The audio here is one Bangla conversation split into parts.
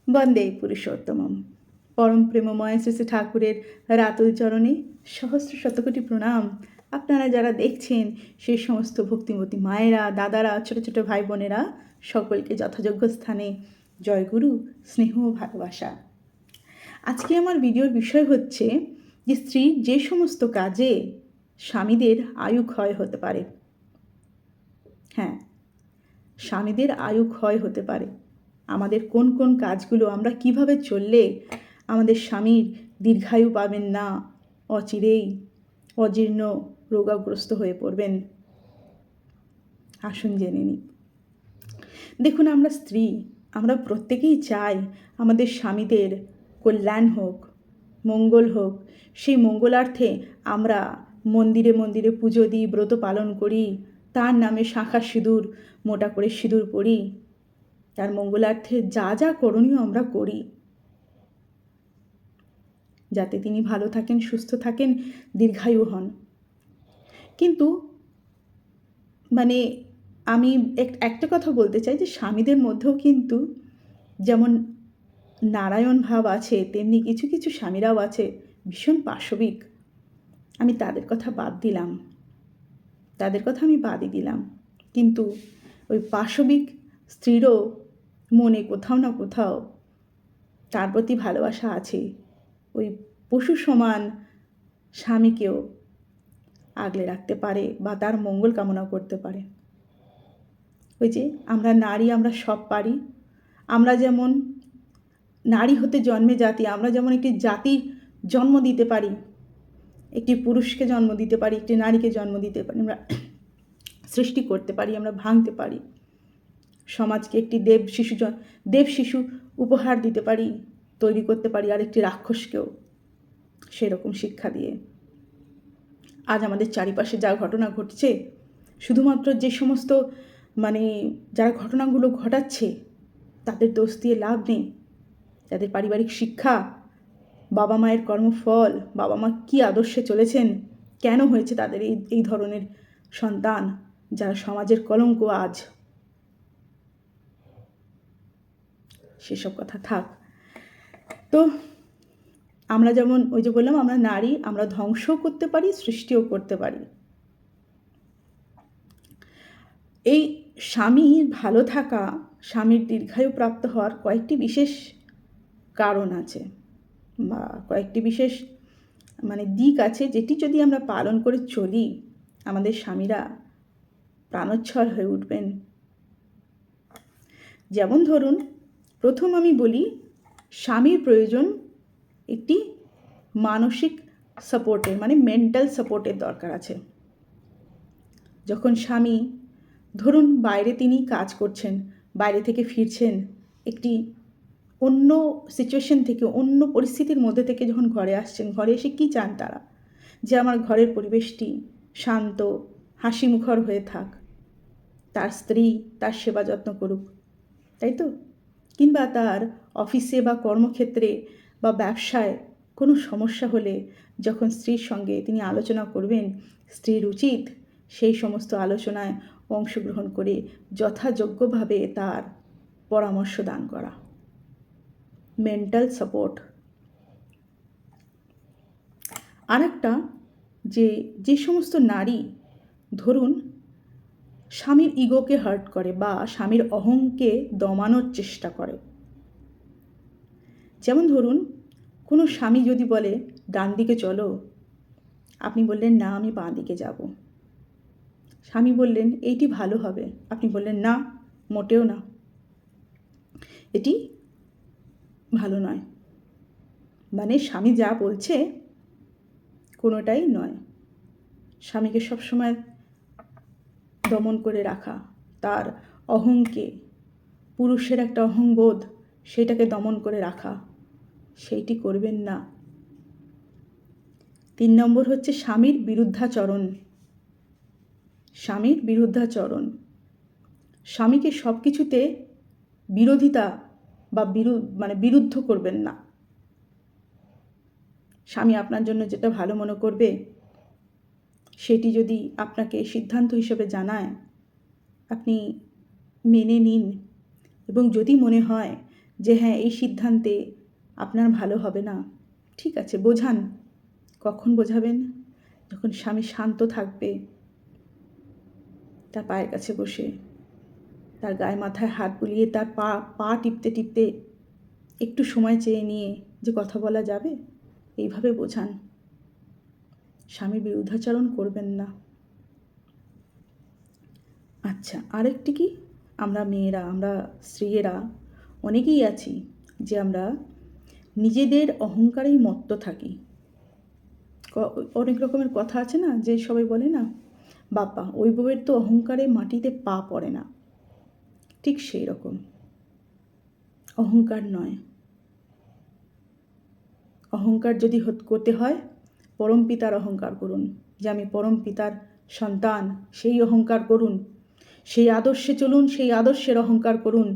বন্দে পুরুষোত্তমম। পরম প্রেমময় শ্রী শ্রী ঠাকুরের রাতুল চরণে সহস্র শতকোটি প্রণাম। আপনারা যারা দেখছেন সেই সমস্ত ভক্তিমতী মায়েরা, দাদারা, ছোট ছোট ভাই বোনেরা সকলকে যথাযোগ্য স্থানে জয়গুরু, স্নেহ ও ভালোবাসা। আজকে আমার ভিডিওর বিষয় হচ্ছে যে স্ত্রীর যে সমস্ত কাজে স্বামীদের আয়ু ক্ষয় হতে পারে। হ্যাঁ, স্বামীদের আয়ু ক্ষয় হতে পারে। আমাদের কোন কোন কাজগুলো আমরা কিভাবে চললে আমাদের স্বামীর দীর্ঘায়ু পাবেন না, অচিরেই অজীর্ণ রোগাগ্রস্ত হয়ে পড়বেন। আসুন জেনে নিই। দেখুন, আমরা স্ত্রী, আমরা প্রত্যেকেই চাই আমাদের স্বামীদের কল্যাণ হোক, মঙ্গল হোক। সেই মঙ্গলার্থে আমরা মন্দিরে মন্দিরে পুজো দিই, ব্রত পালন করি, তার নামে শাঁখা সিঁদুর মোটা করে সিঁদুর পরি, তার মঙ্গলার্থে যা যা করণীয় আমরা করি, যাতে তিনি ভালো থাকেন, সুস্থ থাকেন, দীর্ঘায়ু হন। কিন্তু আমি একটা কথা বলতে চাই যে স্বামীদের মধ্যেও কিন্তু যেমন নারায়ণ ভাব আছে, তেমনি কিছু কিছু স্বামীরাও আছে ভীষণ পাশবিক। আমি তাদের কথা আমি বাদই দিলাম। কিন্তু ওই পাশবিক স্ত্রীরও মনে কোথাও না কোথাও তার প্রতি ভালোবাসা আছে। ওই পশু সমান স্বামীকেও আগলে রাখতে পারে বা তার মঙ্গল কামনা করতে পারে। ওই যে আমরা নারী, আমরা সব পারি। আমরা যেমন নারী হতে জন্মে জাতি, আমরা যেমন একটি জাতির জন্ম দিতে পারি, একটি পুরুষকে জন্ম দিতে পারি, একটি নারীকে জন্ম দিতে পারি, আমরা সৃষ্টি করতে পারি, আমরা ভাঙতে পারি, সমাজকে একটি দেব শিশু উপহার দিতে পারি, তৈরি করতে পারি, আর একটি রাক্ষসকেও সেরকম শিক্ষা দিয়ে। আজ আমাদের চারিপাশে যা ঘটনা ঘটছে, শুধুমাত্র যে সমস্ত যারা ঘটনাগুলো ঘটাচ্ছে তাদের দোষ দিয়ে লাভ নেই। যাদের পারিবারিক শিক্ষা, বাবা মায়ের কর্মফল, বাবা মা কী আদর্শে চলেছেন, কেন হয়েছে তাদের এই ধরনের সন্তান, যারা সমাজের কলঙ্ক আজ, সেসব কথা থাক। তো আমরা যেমন ওই যে বললাম, আমরা নারী, আমরা ধ্বংসও করতে পারি, সৃষ্টিও করতে পারি। এই স্বামীর ভালো থাকা, স্বামীর দীর্ঘায়ু প্রাপ্ত হওয়ার কয়েকটি বিশেষ কারণ আছে বা কয়েকটি বিশেষ দিক আছে, যেটি যদি আমরা পালন করে চলি, আমাদের স্বামীরা প্রাণোচ্ছল হয়ে উঠবেন। যেমন ধরুন, প্রথম আমি বলি, স্বামীর প্রয়োজন একটি মানসিক সাপোর্টের, মেন্টাল সাপোর্টের দরকার আছে। যখন স্বামী, ধরুন বাইরে তিনি কাজ করছেন, বাইরে থেকে ফিরছেন, একটি অন্য সিচুয়েশন থেকে, অন্য পরিস্থিতির মধ্যে থেকে যখন ঘরে আসছেন, ঘরে এসে কী চান তারা? যে আমার ঘরের পরিবেশটি শান্ত, হাসি মুখর হয়ে থাক, তার স্ত্রী তার সেবা যত্ন করুক, তাই তো? কিংবা তার অফিসে বা কর্মক্ষেত্রে বা ব্যবসায় কোনো সমস্যা হলে যখন স্ত্রীর সঙ্গে তিনি আলোচনা করবেন, স্ত্রীর উচিত সেই সমস্ত আলোচনায় অংশগ্রহণ করে যথাযোগ্যভাবে তার পরামর্শ দান করা। Mental support. আরেকটা, যে সমস্ত নারী ধরুন স্বামীর ইগোকে হার্ট করে বা স্বামীর অহংকে দমানোর চেষ্টা করে, যেমন ধরুন কোনো স্বামী যদি বলে ডান দিকে চলো, আপনি বললেন না আমি বাঁ দিকে যাব। স্বামী বললেন এইটি ভালো হবে, আপনি বললেন না, মোটেও না, এটি ভালো নয়। স্বামী যা বলছে কোনোটাই নয়। স্বামীকে সবসময় দমন করে রাখা, তার অহংকে, পুরুষের একটা অহংবোধ, সেটাকে দমন করে রাখা, সেইটি করবেন না। 3 নম্বর হচ্ছে স্বামীর বিরুদ্ধাচরণ। স্বামীকে সব কিছুতে বিরোধিতা বা বিরুদ্ধ করবেন না। স্বামী আপনার জন্য যেটা ভালো মনে করবে, সেটি যদি আপনাকে সিদ্ধান্ত হিসেবে জানায়, আপনি মেনে নিন। এবং যদি মনে হয় যে হ্যাঁ এই সিদ্ধান্তে আপনার ভালো হবে না, ঠিক আছে বোঝান। কখন বোঝাবেন? যখন স্বামী শান্ত থাকবে, তার পায়ের কাছে বসে, তার গায়ে মাথায় হাত বুলিয়ে, তার পা টিপতে টিপতে একটু সময় চেয়ে নিয়ে যে কথা বলা যাবে, এইভাবে বোঝান। স্বামীর বিরুদ্ধাচরণ করবেন না। আচ্ছা, আরেকটি কি, আমরা মেয়েরা, আমরা স্ত্রীয়েরা অনেকেই আছি যে আমরা নিজেদের অহংকারেই মত্ত থাকি। অনেক রকমের কথা আছে না, যে সবাই বলে না, বাবা ওই বউয়ের তো অহংকারে মাটিতে পা পড়ে না। ঠিক সেই রকম অহংকার নয়। অহংকার যদি করতে হয়, পরম পিতার অহংকার করুন, যে আমি পরম পিতার সন্তান, সেই অহংকার করুন। সেই আদর্শে চলুন, সেই আদর্শের অহংকার করুন।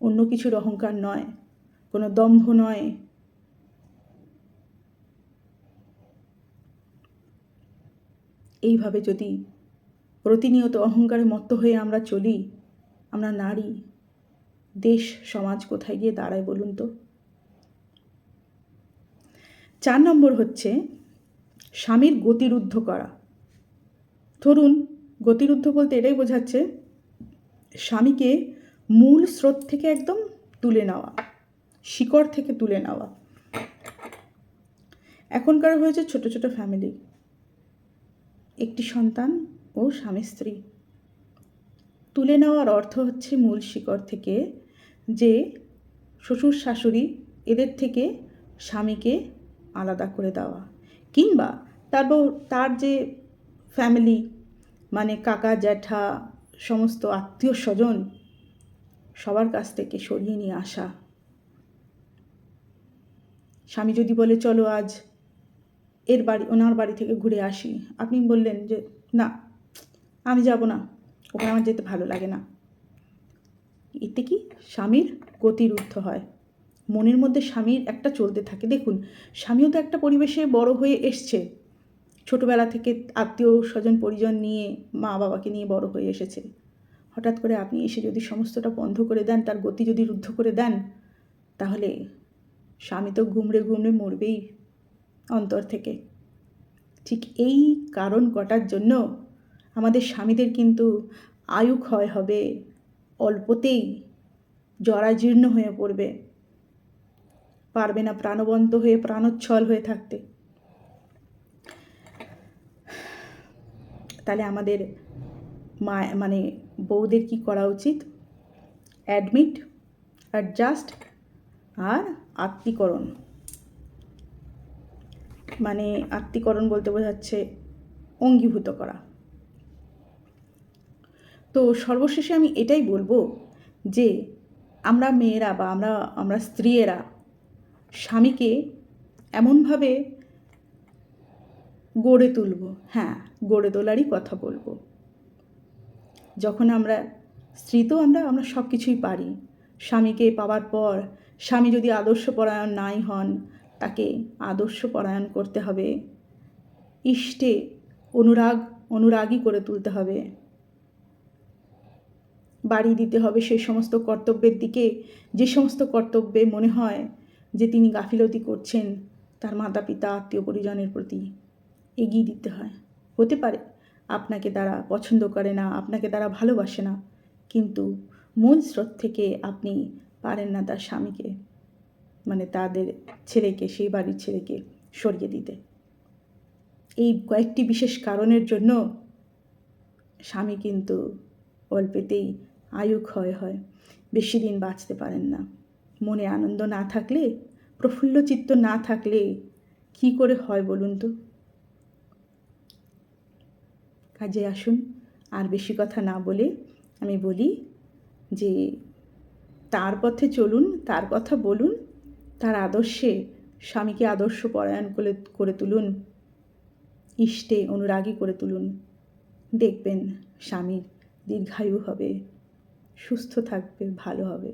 অন্য কিছুর অহংকার নয়, কোনো দম্ভ নয়। এইভাবে যদি প্রতিনিয়ত অহংকারে মত্ত হয়ে আমরা চলি, আমরা নারী, দেশ সমাজ কোথায় গিয়ে দাঁড়ায় বলুন তো? 4 নম্বর হচ্ছে স্বামীর গতিরুদ্ধ করা। ধরুন, গতিরুদ্ধ বলতে এটাই বোঝাচ্ছে স্বামীকে মূল স্রোত থেকে একদম তুলে নেওয়া, শিকড় থেকে তুলে নেওয়া। এখনকার হয়েছে ছোট ছোট ফ্যামিলি, একটি সন্তান ও স্বামী স্ত্রী। তুলে নেওয়ার অর্থ হচ্ছে মূল শিকড় থেকে, যে শ্বশুর শাশুড়ি এদের থেকে স্বামীকে আলাদা করে দেওয়া, কিংবা তার যে ফ্যামিলি, মানে কাকা জ্যাঠা সমস্ত আত্মীয় স্বজন, সবার কাছ থেকে সরিয়ে নিয়ে আসা। স্বামী যদি বলে চলো আজ ওনার বাড়ি থেকে ঘুরে আসি, আপনি বললেন যে না আমি যাব না, ওখানে আমার যেতে ভালো লাগে না। এতে কি স্বামীর গতিরুদ্ধ হয়, মনের মধ্যে স্বামীর একটা চলতে থাকে। দেখুন, স্বামীও তো একটা পরিবেশে বড় হয়ে এসছে, ছোটোবেলা থেকে আত্মীয় স্বজন পরিজন নিয়ে, মা বাবাকে নিয়ে বড় হয়ে এসেছে। হঠাৎ করে আপনি এসে যদি সমস্তটা বন্ধ করে দেন, তার গতি যদি রুদ্ধ করে দেন, তাহলে স্বামী তো গুমড়ে গুমড়ে মরবেই অন্তর থেকে। ঠিক এই কারণ কটার জন্য আমাদের স্বামীদের কিন্তু আয়ু ক্ষয় হবে, অল্পতেই জরাজীর্ণ হয়ে পড়বে, পারবে না প্রাণবন্ত হয়ে, প্রাণোচ্ছল হয়ে থাকতে। তাহলে আমাদের মানে বউদের কি করা উচিত? অ্যাডমিট, অ্যাডজাস্ট আর আত্মীকরণ। মানে আত্মীকরণ বলতে বোঝাচ্ছে অঙ্গীভূত করা। তো সর্বশেষে আমি এটাই বলবো যে আমরা মেয়েরা বা আমরা স্ত্রীয়েরা স্বামীকে এমনভাবে গড়ে তুলব, হ্যাঁ গড়ে তোলারই কথা বলবো। যখন আমরা স্ত্রী, তো আমরা সব কিছুই পারি। স্বামীকে পাওয়ার পর স্বামী যদি আদর্শপরায়ণ নাই হন, তাকে আদর্শপরায়ণ করতে হবে, ইষ্টে অনুরাগী করে তুলতে হবে, বাড়ি দিতে হবে সেই সমস্ত কর্তব্যের দিকে, যে সমস্ত কর্তব্যে মনে হয় যে তিনি গাফিলতি করছেন, তার মাতা পিতা আত্মীয় পরিজনের প্রতি এগিয়ে দিতে হয়। হতে পারে আপনাকে তারা পছন্দ করে না, আপনাকে তারা ভালোবাসে না, কিন্তু মূল স্রোত থেকে আপনি পারেন না তার স্বামীকে, মানে তাদের ছেলেকে, সেই বাড়ির ছেলেকে সরিয়ে দিতে। এই কয়েকটি বিশেষ কারণের জন্য স্বামী কিন্তু অল্পেতেই আয়ু ক্ষয় হয়, বেশি দিন বাঁচতে পারেন না। মনে আনন্দ না থাকলে, প্রফুল্ল চিত্ত না থাকলে কি করে হয় বলুন তো? কাজে আসুন, আর বেশি কথা না বলে আমি বলি যে তার পথে চলুন, তার কথা বলুন, তার আদর্শে স্বামীকে আদর্শ পরায়ণ করে তুলুন, ইষ্টে অনুরাগী করে তুলুন। দেখবেন স্বামীর দীর্ঘায়ু হবে, সুস্থ থাকবে, ভালো হবে।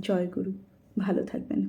জয় গুরু, ভালো থাকবেন।